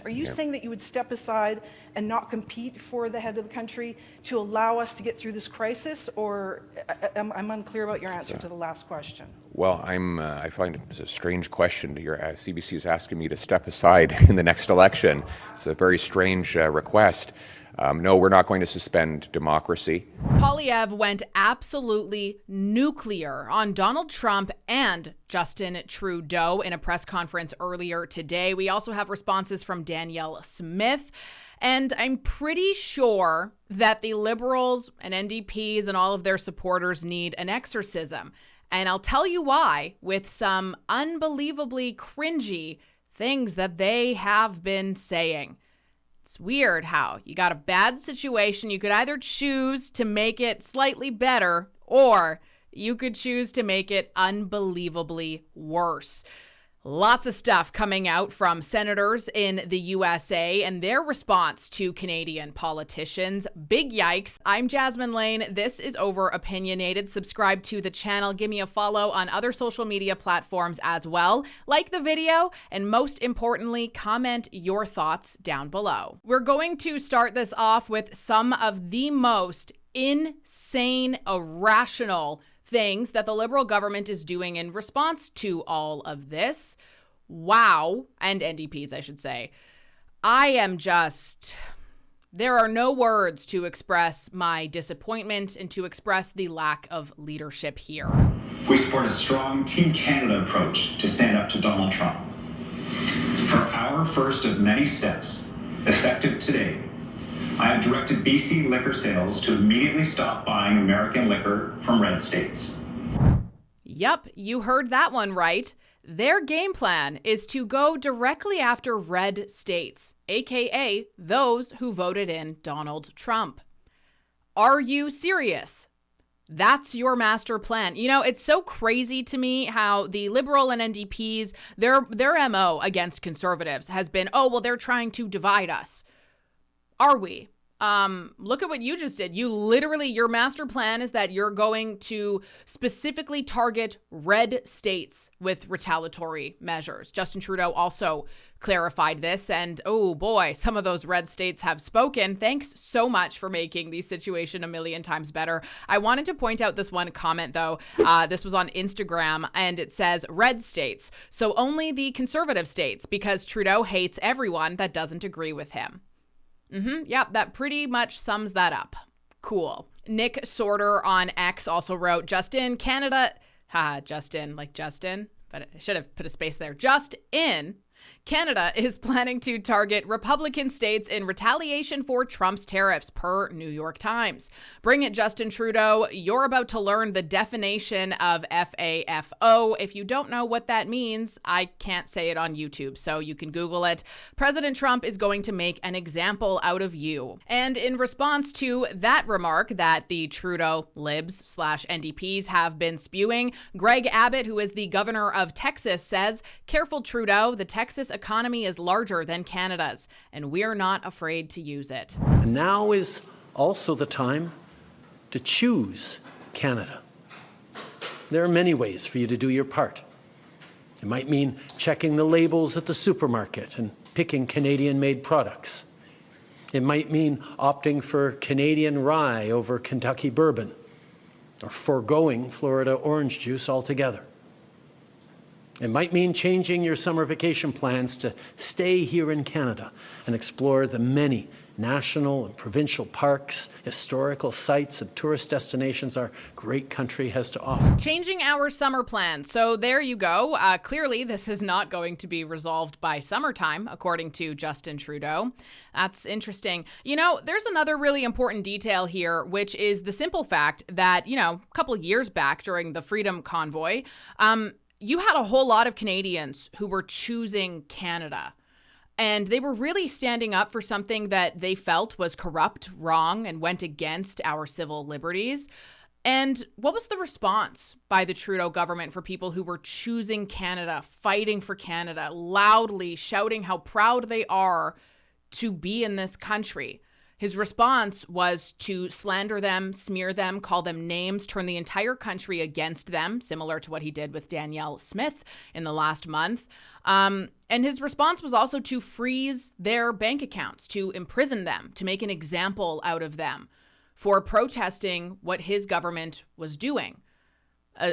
Are you saying that you would step aside and not compete for the head of the country to allow us to get through this crisis, or I'm unclear about your answer to the last question? Well, I find it a strange question. Your CBC is asking me to step aside in the next election. It's a very strange request. No, we're not going to suspend democracy. Poilievre went absolutely nuclear on Donald Trump and Justin Trudeau in a press conference earlier today. We also have responses from Danielle Smith. And I'm pretty sure that the Liberals and NDPs and all of their supporters need an exorcism. And I'll tell you why with some unbelievably cringy things that they have been saying. It's weird how you got a bad situation. You could either choose to make it slightly better, or you could choose to make it unbelievably worse. Lots of stuff coming out from senators in the USA and their response to Canadian politicians. Big yikes. I'm Jasmine Lane. This is Over Opinionated. Subscribe to the channel. Give me a follow on other social media platforms as well. Like the video, and most importantly, comment your thoughts down below. We're going to start this off with some of the most insane, irrational things that the Liberal government is doing in response to all of this. Wow. And NDPs, I should say. There are no words to express my disappointment and to express the lack of leadership here. We support a strong Team Canada approach to stand up to Donald Trump. For our first of many steps, effective today, I have directed BC liquor sales to immediately stop buying American liquor from red states. Yep, you heard that one right. Their game plan is to go directly after red states, aka those who voted in Donald Trump. Are you serious? That's your master plan. You know, it's so crazy to me how the Liberal and NDPs, their MO against Conservatives has been, oh, well, they're trying to divide us. Are we? Look at what you just did. Your master plan is that you're going to specifically target red states with retaliatory measures. Justin Trudeau also clarified this, and oh boy, some of those red states have spoken. Thanks so much for making the situation a million times better. I wanted to point out this one comment though. This was on Instagram, and it says red states. So only the conservative states, because Trudeau hates everyone that doesn't agree with him. Yep, that pretty much sums that up. Cool. Nick Sorter on X also wrote, Justin, Canada, Justin, like Justin, but I should have put a space there. Just in, Canada is planning to target Republican states in retaliation for Trump's tariffs, per New York Times. Bring it, Justin Trudeau. You're about to learn the definition of FAFO. If you don't know what that means, I can't say it on YouTube, so you can Google it. President Trump is going to make an example out of you. And in response to that remark that the Trudeau libs/NDPs have been spewing, Greg Abbott, who is the governor of Texas, says, "Careful, Trudeau, the Texas economy is larger than Canada's, and we're not afraid to use it." And now is also the time to choose Canada. There are many ways for you to do your part. It might mean checking the labels at the supermarket and picking Canadian-made products. It might mean opting for Canadian rye over Kentucky bourbon, or foregoing Florida orange juice altogether. It might mean changing your summer vacation plans to stay here in Canada and explore the many national and provincial parks, historical sites, and tourist destinations our great country has to offer. Changing our summer plans. So there you go. Clearly, this is not going to be resolved by summertime, according to Justin Trudeau. That's interesting. You know, there's another really important detail here, which is the simple fact that, you know, a couple of years back during the Freedom Convoy, you had a whole lot of Canadians who were choosing Canada, and they were really standing up for something that they felt was corrupt, wrong, and went against our civil liberties. And what was the response by the Trudeau government for people who were choosing Canada, fighting for Canada, loudly shouting how proud they are to be in this country? His response was to slander them, smear them, call them names, turn the entire country against them, similar to what he did with Danielle Smith in the last month. And his response was also to freeze their bank accounts, to imprison them, to make an example out of them for protesting what his government was doing.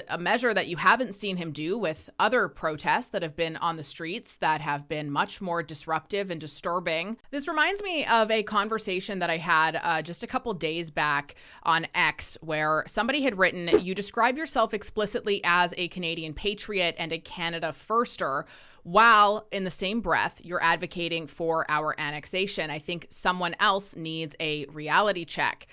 A measure that you haven't seen him do with other protests that have been on the streets that have been much more disruptive and disturbing. This reminds me of a conversation that I had just a couple days back on X, where somebody had written, "You describe yourself explicitly as a Canadian patriot and a Canada firster, while in the same breath, you're advocating for our annexation. I think someone else needs a reality check."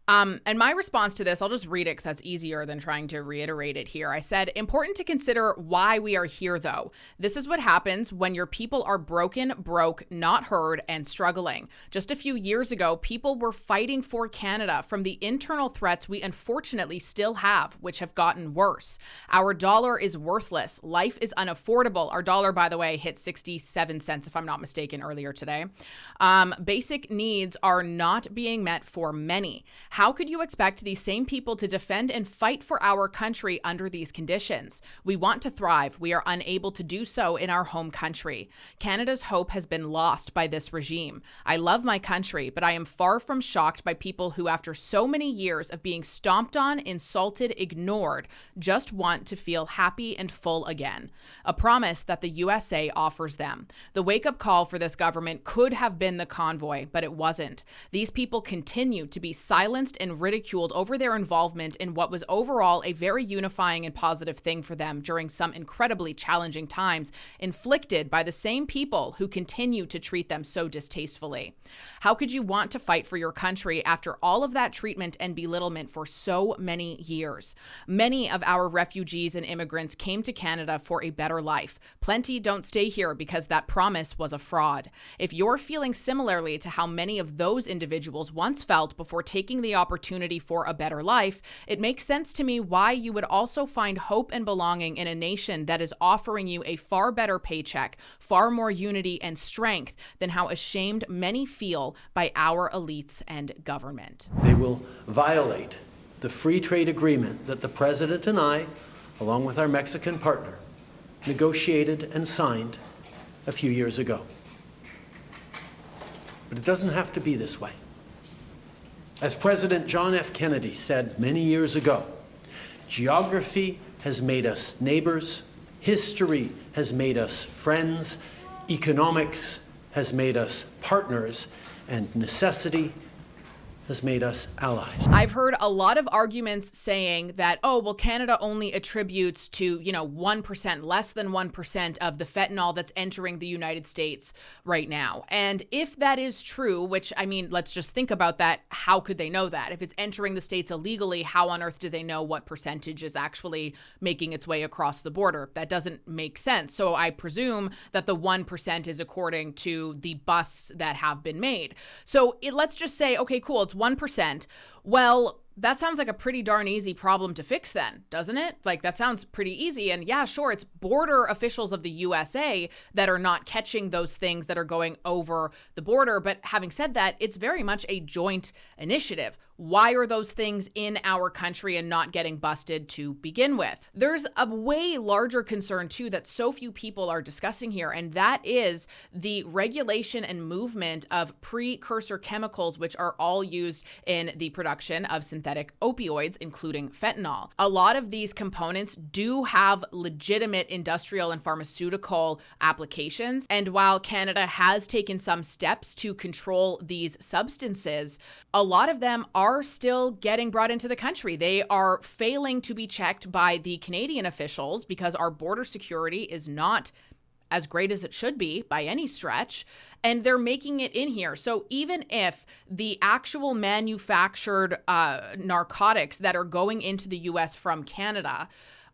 And my response to this, I'll just read it because that's easier than trying to reiterate it here. I said, "Important to consider why we are here, though. This is what happens when your people are broken, broke, not heard, and struggling. Just a few years ago, people were fighting for Canada from the internal threats we unfortunately still have, which have gotten worse. Our dollar is worthless. Life is unaffordable." Our dollar, by the way, hit 67 cents, if I'm not mistaken, earlier today. "Basic needs are not being met for many. How could you expect these same people to defend and fight for our country under these conditions? We want to thrive. We are unable to do so in our home country. Canada's hope has been lost by this regime. I love my country, but I am far from shocked by people who, after so many years of being stomped on, insulted, ignored, just want to feel happy and full again. A promise that the USA offers them. The wake-up call for this government could have been the convoy, but it wasn't. These people continue to be silenced and ridiculed over their involvement in what was overall a very unifying and positive thing for them during some incredibly challenging times, inflicted by the same people who continue to treat them so distastefully. How could you want to fight for your country after all of that treatment and belittlement for so many years? Many of our refugees and immigrants came to Canada for a better life. Plenty don't stay here because that promise was a fraud. If you're feeling similarly to how many of those individuals once felt before taking the opportunity for a better life, it makes sense to me why you would also find hope and belonging in a nation that is offering you a far better paycheck, far more unity and strength than how ashamed many feel by our elites and government." They will violate the free trade agreement that the President and I, along with our Mexican partner, negotiated and signed a few years ago. But it doesn't have to be this way. As President John F. Kennedy said many years ago, geography has made us neighbors, history has made us friends, economics has made us partners, and necessity has made us allies. I've heard a lot of arguments saying that, oh, well, Canada only attributes to, 1%, less than 1% of the fentanyl that's entering the United States right now. And if that is true, which, let's just think about that. How could they know that? If it's entering the States illegally, how on earth do they know what percentage is actually making its way across the border? That doesn't make sense. So I presume that the 1% is according to the busts that have been made. So let's just say, okay, cool, it's 1%. Well, that sounds like a pretty darn easy problem to fix then, doesn't it? Like, that sounds pretty easy. And yeah, sure, it's border officials of the USA that are not catching those things that are going over the border. But having said that, it's very much a joint initiative. Why are those things in our country and not getting busted to begin with? There's a way larger concern, too, that so few people are discussing here, and that is the regulation and movement of precursor chemicals, which are all used in the production of synthetic opioids, including fentanyl. A lot of these components do have legitimate industrial and pharmaceutical applications, and while Canada has taken some steps to control these substances, a lot of them are still getting brought into the country. They are failing to be checked by the Canadian officials because our border security is not as great as it should be by any stretch, and they're making it in here. So even if the actual manufactured narcotics that are going into the US from Canada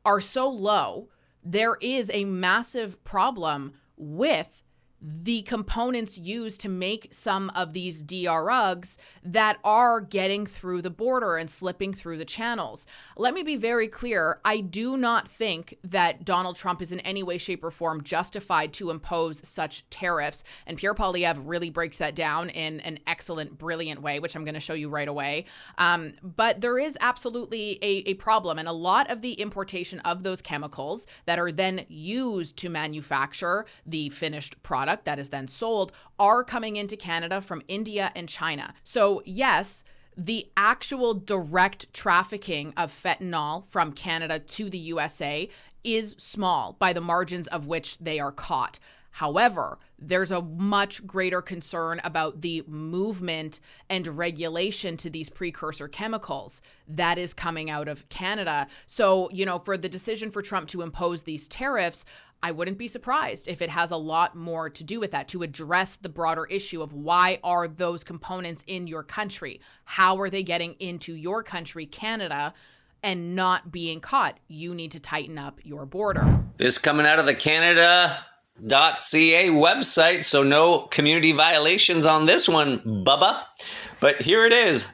are so low, there is a massive problem with the components used to make some of these DRUGs that are getting through the border and slipping through the channels. Let me be very clear. I do not think that Donald Trump is in any way, shape, or form justified to impose such tariffs. And Pierre Poilievre really breaks that down in an excellent, brilliant way, which I'm going to show you right away. But there is absolutely a problem. And a lot of the importation of those chemicals that are then used to manufacture the finished product that is then sold are coming into Canada from India and China. So yes, the actual direct trafficking of fentanyl from Canada to the USA is small by the margins of which they are caught. However, there's a much greater concern about the movement and regulation to these precursor chemicals that is coming out of Canada. So, for the decision for Trump to impose these tariffs, I wouldn't be surprised if it has a lot more to do with that, to address the broader issue of why are those components in your country? How are they getting into your country, Canada, and not being caught? You need to tighten up your border. This coming out of the Canada.ca website, so no community violations on this one, Bubba. But here it is.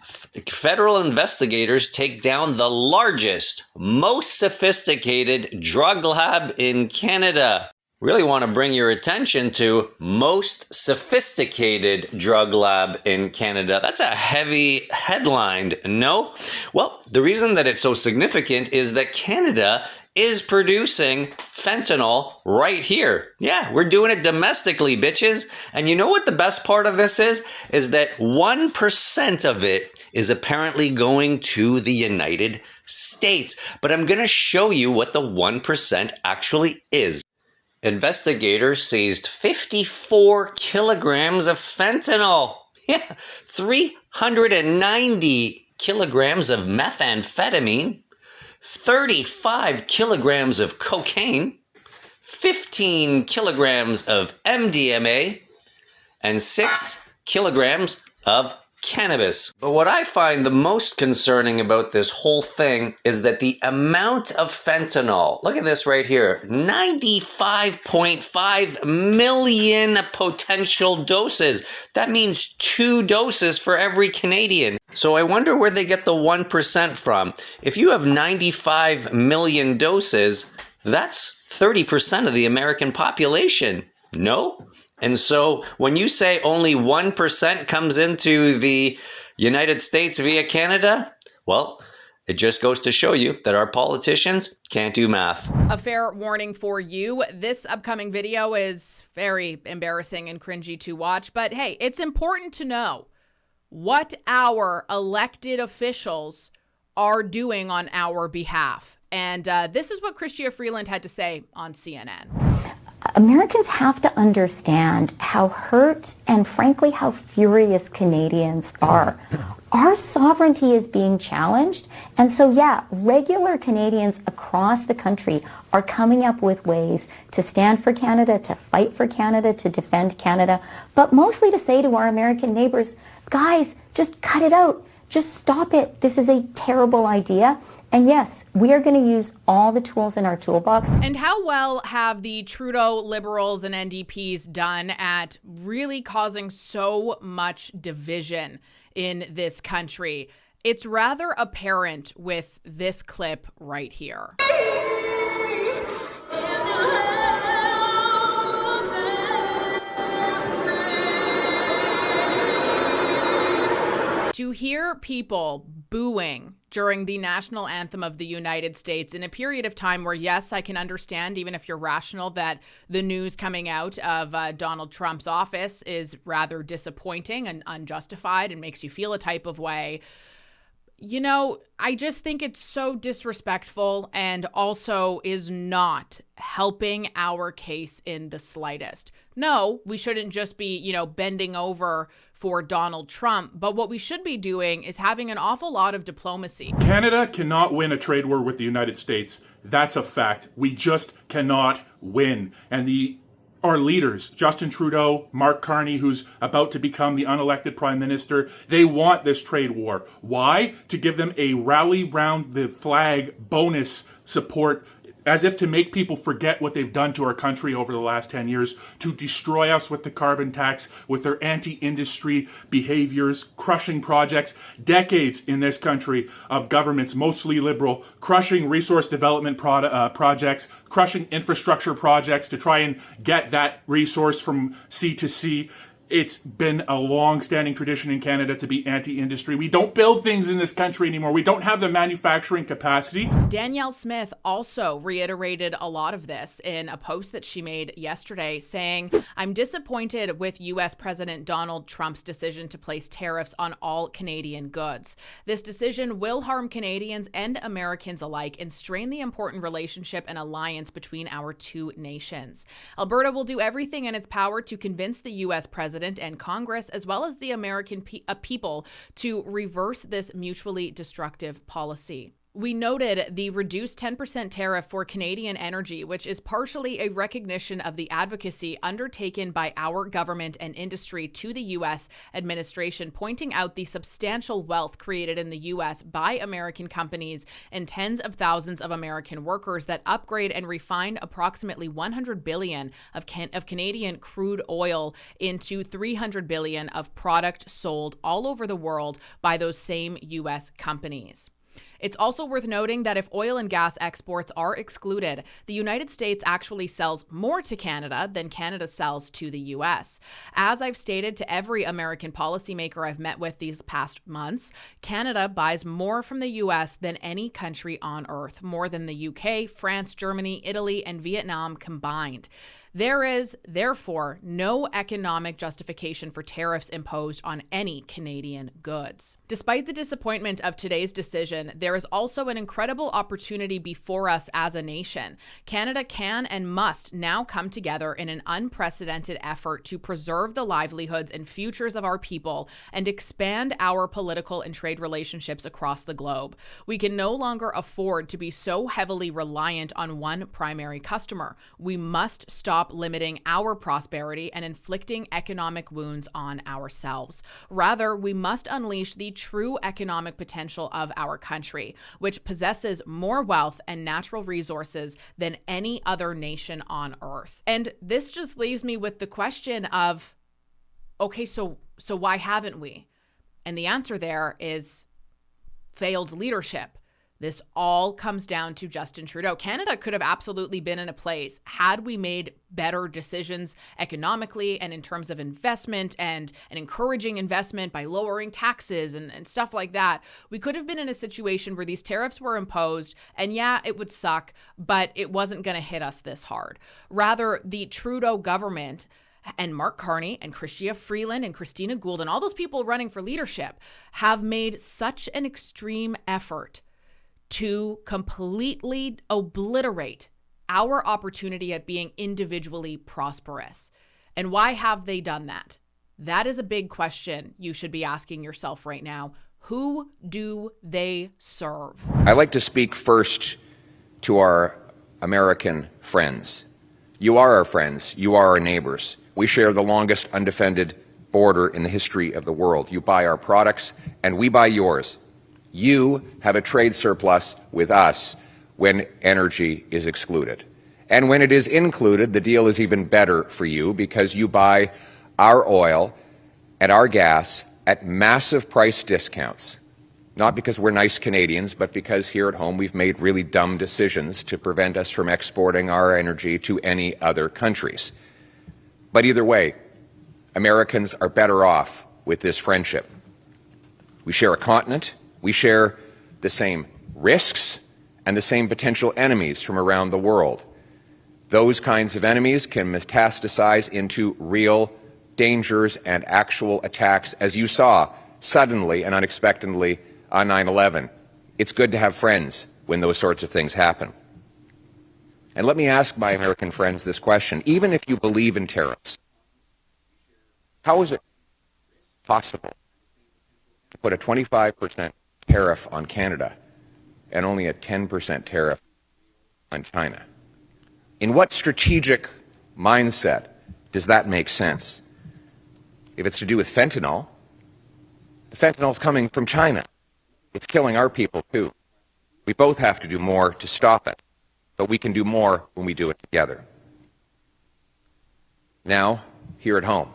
Federal investigators take down the largest, most sophisticated drug lab in Canada. Really want to bring your attention to most sophisticated drug lab in Canada. That's a heavy headline, no? Well, the reason that it's so significant is that Canada is producing fentanyl right here. Yeah, we're doing it domestically, bitches. And you know what the best part of this is? Is that 1% of it is apparently going to the United States. But I'm going to show you what the 1% actually is. Investigators seized 54 kilograms of fentanyl. Yeah, 390 kilograms of methamphetamine, 35 kilograms of cocaine, 15 kilograms of MDMA, and 6 kilograms of cannabis. But what I find the most concerning about this whole thing is that the amount of fentanyl, look at this right here, 95.5 million potential doses. That means 2 doses for every Canadian. So I wonder where they get the 1% from. If you have 95 million doses, that's 30% of the American population. No? And so when you say only 1% comes into the United States via Canada, well, it just goes to show you that our politicians can't do math. A fair warning for you. This upcoming video is very embarrassing and cringy to watch, but hey, it's important to know what our elected officials are doing on our behalf. And this is what Chrystia Freeland had to say on CNN. Americans have to understand how hurt and frankly how furious Canadians are. Our sovereignty is being challenged. And so, yeah, regular Canadians across the country are coming up with ways to stand for Canada, to fight for Canada, to defend Canada, but mostly to say to our American neighbors, guys, just cut it out. Just stop it. This is a terrible idea. And yes, we are going to use all the tools in our toolbox. And how well have the Trudeau Liberals and NDPs done at really causing so much division in this country? It's rather apparent with this clip right here. To hear people booing during the national anthem of the United States in a period of time where, yes, I can understand, even if you're rational, that the news coming out of Donald Trump's office is rather disappointing and unjustified and makes you feel a type of way. You know, I just think it's so disrespectful and also is not helping our case in the slightest. No, we shouldn't just be, bending over for Donald Trump, but what we should be doing is having an awful lot of diplomacy. Canada cannot win a trade war with the United States. That's a fact. We just cannot win. And our leaders, Justin Trudeau, Mark Carney, who's about to become the unelected prime minister, they want this trade war. Why? To give them a rally round the flag bonus support as if to make people forget what they've done to our country over the last 10 years, to destroy us with the carbon tax, with their anti-industry behaviors, crushing projects, decades in this country of governments, mostly liberal, crushing resource development projects, crushing infrastructure projects to try and get that resource from sea to sea. It's been a long-standing tradition in Canada to be anti-industry. We don't build things in this country anymore. We don't have the manufacturing capacity. Danielle Smith also reiterated a lot of this in a post that she made yesterday, saying, "I'm disappointed with U.S. President Donald Trump's decision to place tariffs on all Canadian goods. This decision will harm Canadians and Americans alike and strain the important relationship and alliance between our two nations. Alberta will do everything in its power to convince the U.S. President and Congress, as well as the American people, to reverse this mutually destructive policy." We noted the reduced 10% tariff for Canadian energy, which is partially a recognition of the advocacy undertaken by our government and industry to the U.S. administration, pointing out the substantial wealth created in the U.S. by American companies and tens of thousands of American workers that upgrade and refine approximately 100 billion of Canadian crude oil into 300 billion of product sold all over the world by those same U.S. companies. It's also worth noting that if oil and gas exports are excluded, the United States actually sells more to Canada than Canada sells to the U.S. As I've stated to every American policymaker I've met with these past months, Canada buys more from the U.S. than any country on earth, more than the UK, France, Germany, Italy, and Vietnam combined. There is, therefore, no economic justification for tariffs imposed on any Canadian goods. Despite the disappointment of today's decision, there is also an incredible opportunity before us as a nation. Canada can and must now come together in an unprecedented effort to preserve the livelihoods and futures of our people and expand our political and trade relationships across the globe. We can no longer afford to be so heavily reliant on one primary customer. We must stop limiting our prosperity and inflicting economic wounds on ourselves. Rather, we must unleash the true economic potential of our country, which possesses more wealth and natural resources than any other nation on earth. And this just leaves me with the question of, okay, so why haven't we? And the answer there is failed leadership. This all comes down to Justin Trudeau. Canada could have absolutely been in a place had we made better decisions economically and in terms of investment and encouraging investment by lowering taxes and stuff like that. We could have been in a situation where these tariffs were imposed, and yeah, it would suck, but it wasn't going to hit us this hard. Rather, the Trudeau government and Mark Carney and Chrystia Freeland and Christina Gould and all those people running for leadership have made such an extreme effort to completely obliterate our opportunity at being individually prosperous. And why have they done that? That is a big question you should be asking yourself right now. Who do they serve? I like to speak first to our American friends. You are our friends. You are our neighbors. We share the longest undefended border in the history of the world. You buy our products, and we buy yours. You have a trade surplus with us when energy is excluded. And when it is included, the deal is even better for you because you buy our oil and our gas at massive price discounts. Not because we're nice Canadians, but because here at home we've made really dumb decisions to prevent us from exporting our energy to any other countries. But either way, Americans are better off with this friendship. We share a continent. We share the same risks and the same potential enemies from around the world. Those kinds of enemies can metastasize into real dangers and actual attacks, as you saw suddenly and unexpectedly on 9/11. It's good to have friends when those sorts of things happen. And let me ask my American friends this question. Even if you believe in tariffs, how is it possible to put a 25% tariff on Canada and only a 10% tariff on China? In what strategic mindset does that make sense? If it's to do with fentanyl, the fentanyl's coming from China. It's killing our people too. We both have to do more to stop it. but we can do more when we do it together. Now, here at home,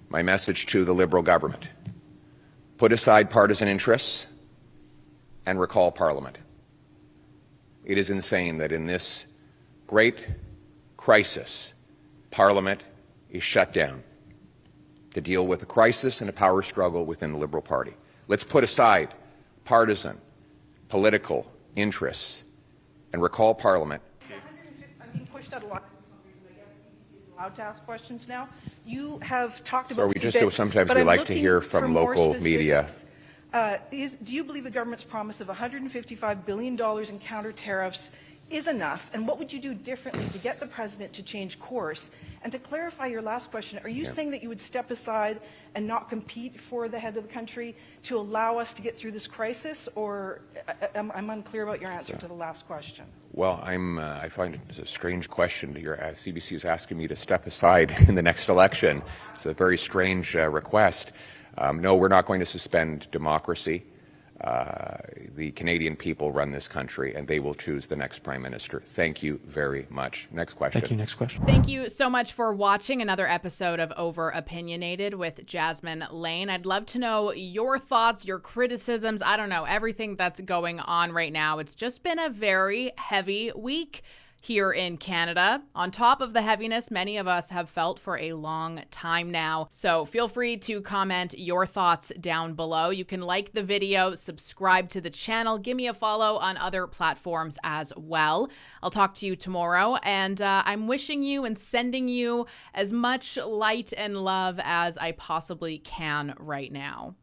my message to the Liberal government: put aside partisan interests and recall Parliament. It is insane that in this great crisis, Parliament is shut down to deal with a crisis and a power struggle within the Liberal Party. Let's put aside partisan, political interests and recall Parliament. I'm being pushed out a lot. I guess CBC is allowed to ask questions now. You have talked about So we this just a bit, sometimes but we I'm like to looking hear for from more local media. specifics. Do you believe the government's promise of $155 billion in counter tariffs is enough? And what would you do differently to get the president to change course? And to clarify your last question, are you saying that you would step aside and not compete for the head of the country to allow us to get through this crisis? Or I'm unclear about your answer to the last question. Well, I find it a strange question. Your CBC is asking me to step aside in the next election. It's a very strange request. No, we're not going to suspend democracy. The Canadian people run this country, and they will choose the next Prime Minister. Thank you very much. Next question. Thank you. Next question. Thank you so much for watching another episode of Over Opinionated with Jasmine Lane. I'd love to know your thoughts, your criticisms, I don't know, everything that's going on right now. It's just been a very heavy week here in Canada. On top of the heaviness many of us have felt for a long time now. So feel free to comment your thoughts down below. You can like the video, subscribe to the channel, give me a follow on other platforms as well. I'll talk to you tomorrow, and I'm wishing you and sending you as much light and love as I possibly can right now.